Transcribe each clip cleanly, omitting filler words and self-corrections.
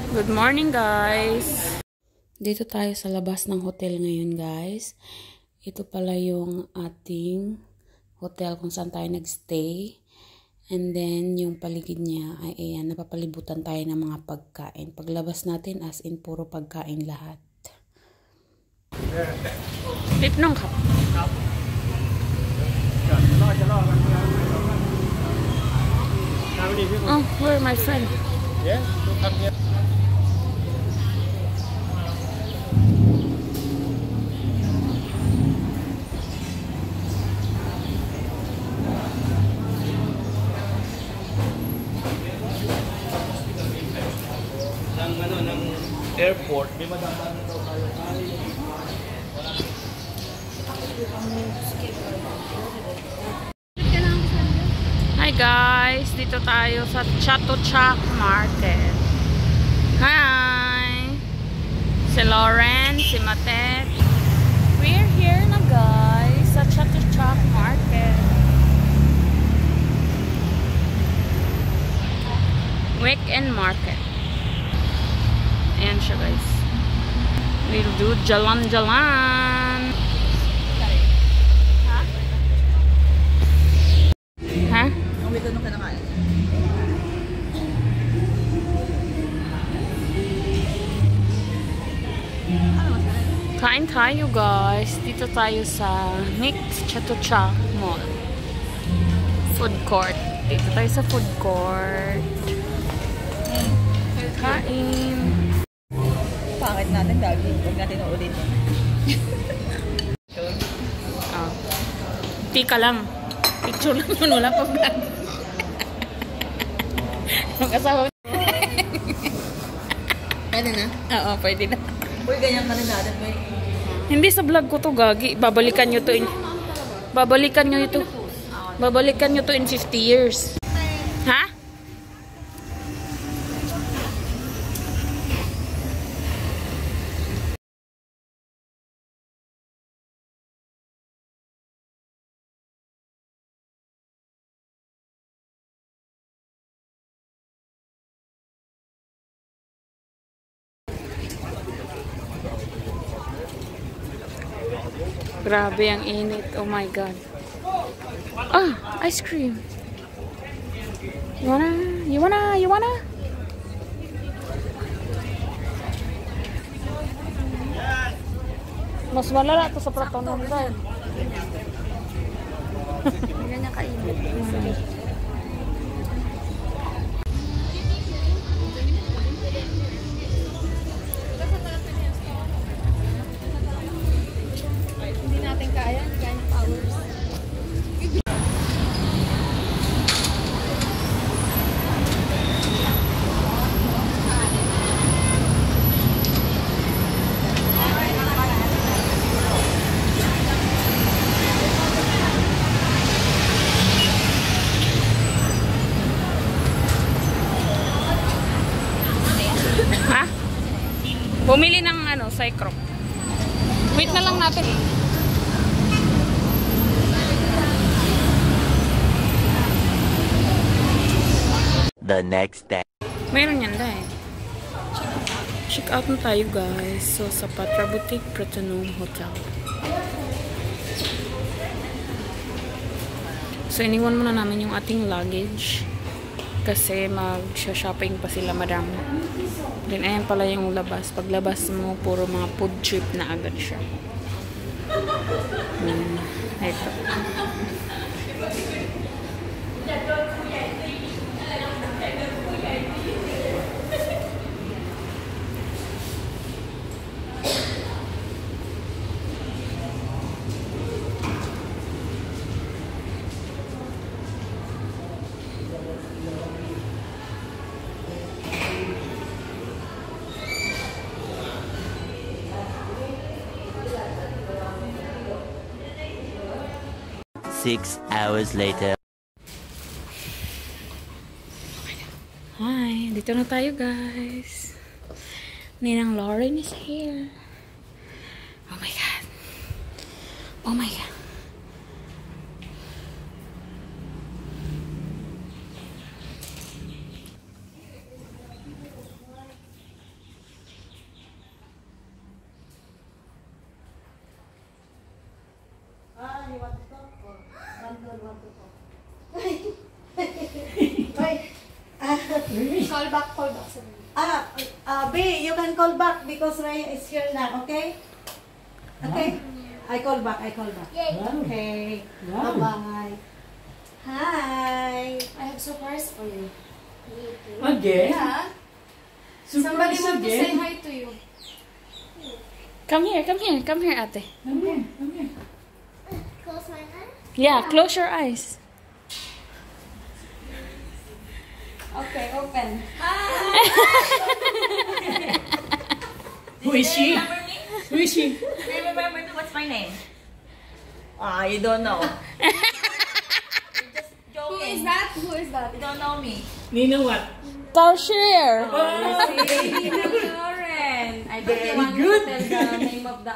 Good morning, guys. Dito tayo sa labas ng hotel ngayon, guys. Ito pala yung ating hotel kung saan tayo nagstay. And then, yung paligid niya ay ayan, napapalibutan tayo ng mga pagkain. Paglabas natin, as in, puro pagkain lahat. Tip nung kap. Oh, where my friend? Yeah, come here. ng airport, may madadaanan daw tayo. Hi guys, dito tayo sa Chatuchak Market. Hi! Si Lauren, si Matet. We're here na guys sa Chatuchak Market. Weekend Market. Ayan siya guys. We'll do jalan-jalan. Ha? Ha? Kain tayo guys. Dito tayo sa Next Chatuchak Mall. Food court. Dito tayo sa food court. Kain. Pangit natin dagi. Huwag natin uulitin. Oh. Tika lang. Picture lang yun. Wala pa vlog. Mag-asawa. Pwede na? Oo, pwede na. Uy, ganyan ka rin natin. Hindi sa vlog ko to, gagi. Babalikan nyo to in... Babalikan nyo ito. Babalikan nyo to in 50 years. Ha? Grabe ang init. Oh my God. Ah, ice cream. You wanna? You wanna? You wanna? Mas malala to sa pratonon dahil. Hindi na kainit. Hindi natin kaya. Kaya ng hours. Ha? Bumili ng ano, Cycrop. Wait na lang natin. The next day. Meron yan dahil. Check out na tayo guys. So, sa Patra Boutique Pratunong Hotel. So, iniwan muna namin yung ating luggage. Kasi mag-shopping pa sila madam. Then, ayan pala yung labas. Paglabas mo, puro mga food trip na agad siya. Ito. Six hours later. Hi, dito na tayo guys. Ninang Lauren is here. Oh my God. Oh my God. Call back. B, you can call back because Raya is here now, okay? Okay? I call back. Okay. Bye-bye. Hi. I have surprise for you. Again? Yeah. Surprise Somebody want to say again? hi to you. Come here, ate. Come here. Close my eyes. Yeah, close your eyes. Okay, open. Who is she? Remember me? Who is she? Do you remember me? What's my name? You don't know. You're just Who joking. is that? Who is that? You don't know me. Nino what? Tarsier. Lauren. I thought you want good. to tell the name of the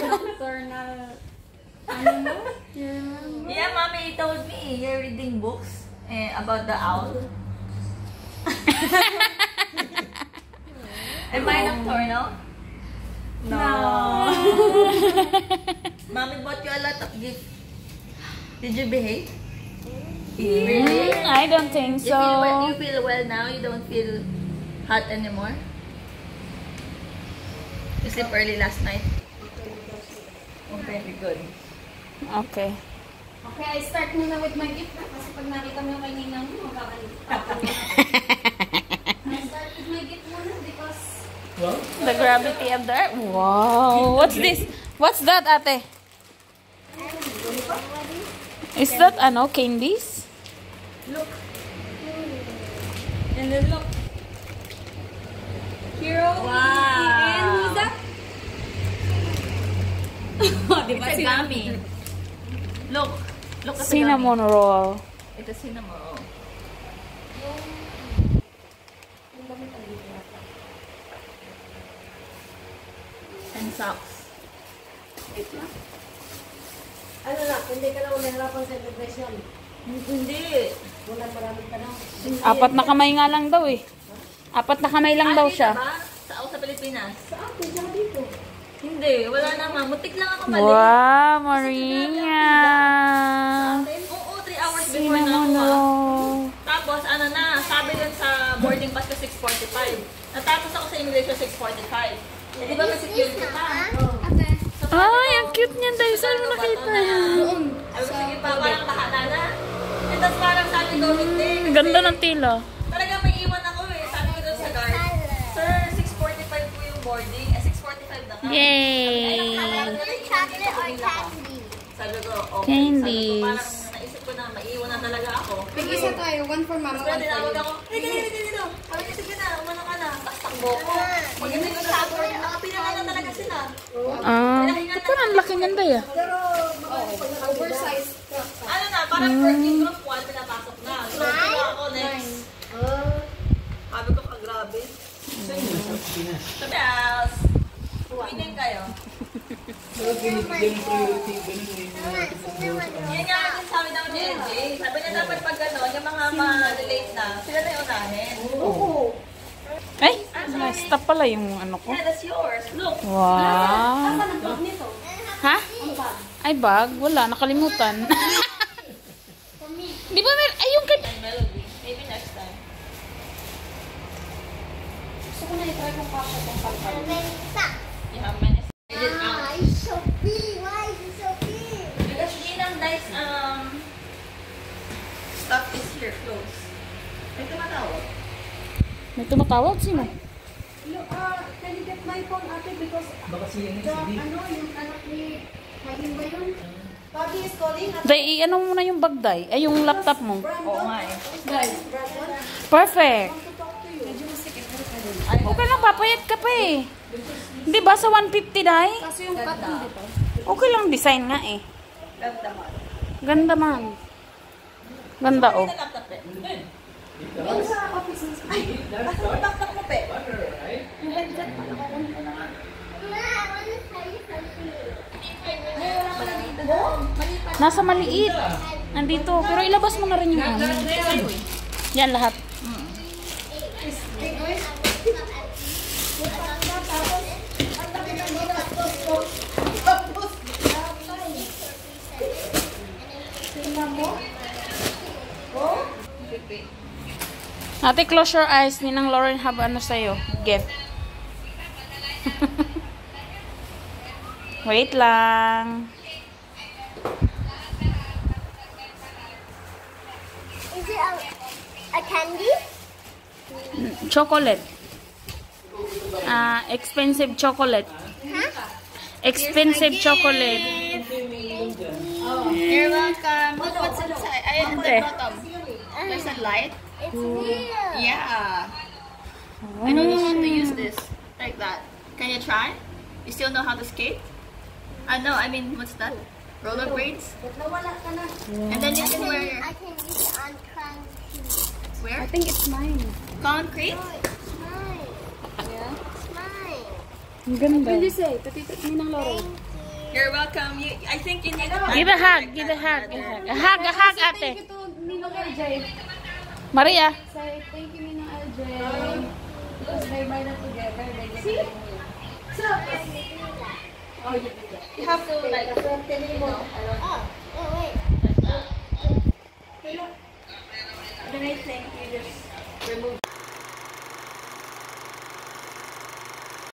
nocturnal animal. You remember? Yeah, mommy told me you're reading books about the owl. Am I nocturnal? No. Mommy bought you a lot of gifts. Did you behave? Really? I don't think so. You feel well now? You don't feel hot anymore? You slept early last night? Oh, very good. Okay. Okay, I start muna with my gift na kasi pag nakita mo yung kay Ninang mo, I start with my gift muna because Well, The gravity of the earth. Wow. What's this? What's that, ate? Is that candies? look. And then look. Hero. Wow. And who's that? It's a gummy. Look. Look at Cinnamon the roll. gummy. It's a cinnamon roll. And socks. Ano na, hindi ka na umihirapan sa depression. Hindi. Wala maraming tanong. Apat na kamay nga lang daw eh. Apat na kamay lang daw siya. Ba? Sa Pilipinas? Sa akin, siya dito. Hindi. Wala naman. Mutik lang ako mali. Wow, Maria. Oo, 3 hours before na Cinnamon ako. roll. Tapos, sabi dun sa boarding pass ko 6:45. Natapos ako sa immigration 6:45. Eh, di ba may security pa? Ate. Ay, ang cute niyan dahil saan mo nakita yan? Sabi ko, sige pa, parang bahala na. And tapos parang sabi ko, hindi. Ang ganda ng tila. Talagang may iwan ako eh. Sabi ko dun sa guard, Sir, 6:45 po yung boarding. 6:45 na ka. Yay! Chocolate or candy? Sabi ko, okay. Candies. Sabi ko, parang naisip ko na maiwan na talaga ako. Mag-isa tayo. One for mama, Pero one for tinawag you. ako, dito. Sabi niya, sige na, umano ka na. Tapos takbo ko. Pagdating ko sa board, nakapila na talaga sila. Ito ang laki niyan dahil. Oversized. Ano na, parang working group 1, pinapasok na. So, na ako next. Sabi ko, grabe. Sabi, winning kayo. binibigyan ng priority, ganun eh. Yan nga yung sabi namin ni LJ. Sabi niya dapat pag gano'n, yung mga ma-relate na, sila na yung unahin. Ay, stop pala yung ano ko. Yeah, that's yours. Look. Wow. Ha? Ay, bag? Wala, nakalimutan. Di ba may, ay yung kay... And melody. Maybe next time. Gusto ko na i-try kung kasha itong palpal. You have many. It's so big. Why is it so big? Because Ninang Dice, stuff is here close. May tumatawag. May tumatawag? Sino? Can you get my phone, ate? Because Baka siya yung the, CD. yung anak ni Halim ba yun? Bobby is calling. Day, ano muna yung bag, Day? Ay, yung laptop mo. Oo nga eh. Perfect. Okay lang, papayat ka pa eh. Di ba sa 150, Day? Kasi yung cut dito. Okay lang, design nga eh. Ganda mo. Ganda man. Ganda oh. Ito laptop eh. Ay, basta yung laptop mo pe. Yung headset pa. Nakakunin ko na nga. Nasa maliit. Nandito. Pero ilabas mo na rin yung ano. Yan lahat. Ate, close your eyes. Ninang Lauren have ano sa'yo? Gift. Wait lang. Is it a candy? Chocolate. Expensive chocolate. Expensive chocolate. You're welcome. Look what's inside. At the bottom. There's a light. It's real. Yeah. I don't know how to use this. Like that. Can you try? You still know how to skate? I mean, what's that? Rollerblades? And then you can wear your... I can use it on concrete. Where? I think it's mine. Concrete? No, it's mine. Yeah? It's mine. Ang ganda. What did you say? Petite Ninang Lauren. Thank you. You're welcome. I think you need... Give a hug. Give a hug. Give a hug. A hug, Thank ate. you to Ninang LJ. Maria. Say thank you Ninang LJ. Because they made it together. They get it. You have to like... Oh, wait.